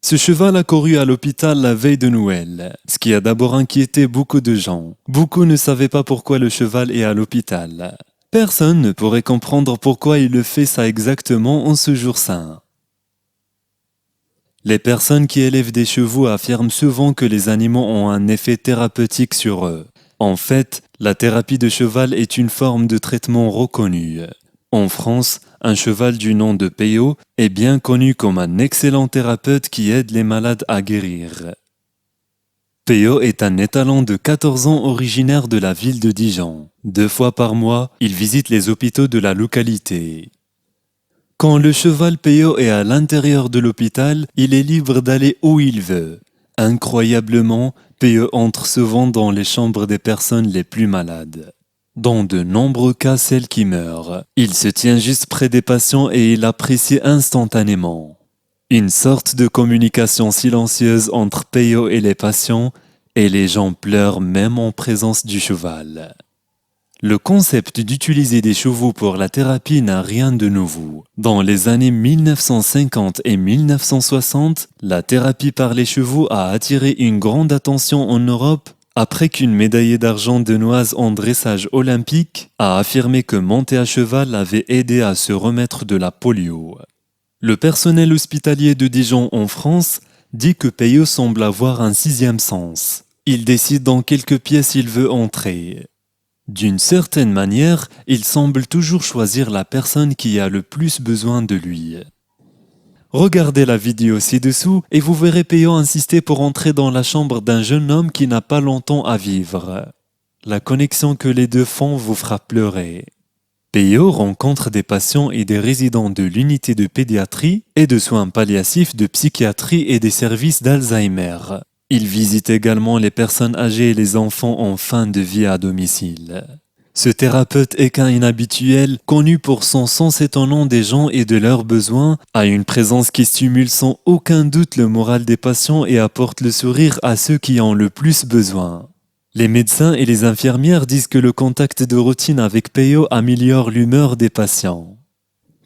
Ce cheval a couru à l'hôpital la veille de Noël, ce qui a d'abord inquiété beaucoup de gens. Beaucoup ne savaient pas pourquoi le cheval est à l'hôpital. Personne ne pourrait comprendre pourquoi il le fait ça exactement en ce jour saint. Les personnes qui élèvent des chevaux affirment souvent que les animaux ont un effet thérapeutique sur eux. En fait, la thérapie de cheval est une forme de traitement reconnue. En France, un cheval du nom de Peyo est bien connu comme un excellent thérapeute qui aide les malades à guérir. Peyo est un étalon de 14 ans originaire de la ville de Dijon. 2 fois par mois, il visite les hôpitaux de la localité. Quand le cheval Peyo est à l'intérieur de l'hôpital, il est libre d'aller où il veut. Incroyablement, Peyo entre souvent dans les chambres des personnes les plus malades. Dans de nombreux cas, celles qui meurent. Il se tient juste près des patients et il apprécie instantanément. Une sorte de communication silencieuse entre Peyo et les patients, et les gens pleurent même en présence du cheval. Le concept d'utiliser des chevaux pour la thérapie n'a rien de nouveau. Dans les années 1950 et 1960, la thérapie par les chevaux a attiré une grande attention en Europe après qu'une médaillée d'argent danoise en dressage olympique a affirmé que monter à cheval avait aidé à se remettre de la polio. Le personnel hospitalier de Dijon en France dit que Peyo semble avoir un 6e sens. Il décide dans quelles pièces il veut entrer. D'une certaine manière, il semble toujours choisir la personne qui a le plus besoin de lui. Regardez la vidéo ci-dessous et vous verrez Peyo insister pour entrer dans la chambre d'un jeune homme qui n'a pas longtemps à vivre. La connexion que les deux font vous fera pleurer. Peyo rencontre des patients et des résidents de l'unité de pédiatrie et de soins palliatifs de psychiatrie et des services d'Alzheimer. Il visite également les personnes âgées et les enfants en fin de vie à domicile. Ce thérapeute équin inhabituel, connu pour son sens étonnant des gens et de leurs besoins, a une présence qui stimule sans aucun doute le moral des patients et apporte le sourire à ceux qui en ont le plus besoin. Les médecins et les infirmières disent que le contact de routine avec Peyo améliore l'humeur des patients.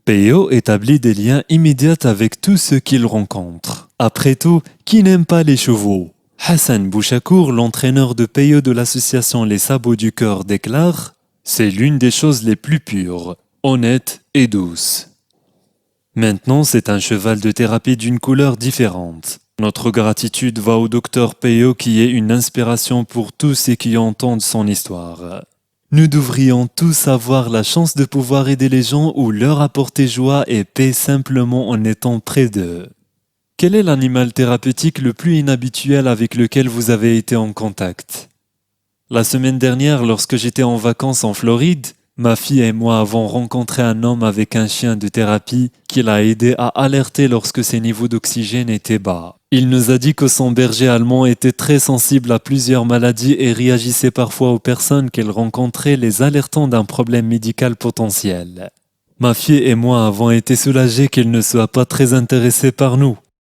Peyo établit des liens immédiats avec tous ceux qu'il rencontre. Après tout, qui n'aime pas les chevaux ? Hassan Bouchakour, l'entraîneur de Peyo de l'association Les Sabots du Cœur, déclare « C'est l'une des choses les plus pures, honnêtes et douces. » Maintenant, c'est un cheval de thérapie d'une couleur différente. Notre gratitude va au docteur Peyo qui est une inspiration pour tous ceux qui entendent son histoire. Nous devrions tous avoir la chance de pouvoir aider les gens ou leur apporter joie et paix simplement en étant près d'eux. Quel est l'animal thérapeutique le plus inhabituel avec lequel vous avez été en contact ? La semaine dernière, lorsque j'étais en vacances en Floride, ma fille et moi avons rencontré un homme avec un chien de thérapie qui l'a aidé à alerter lorsque ses niveaux d'oxygène étaient bas. Il nous a dit que son berger allemand était très sensible à plusieurs maladies et réagissait parfois aux personnes qu'elle rencontrait, les alertant d'un problème médical potentiel. Ma fille et moi avons été soulagés qu'il ne soit pas très intéressé par nous.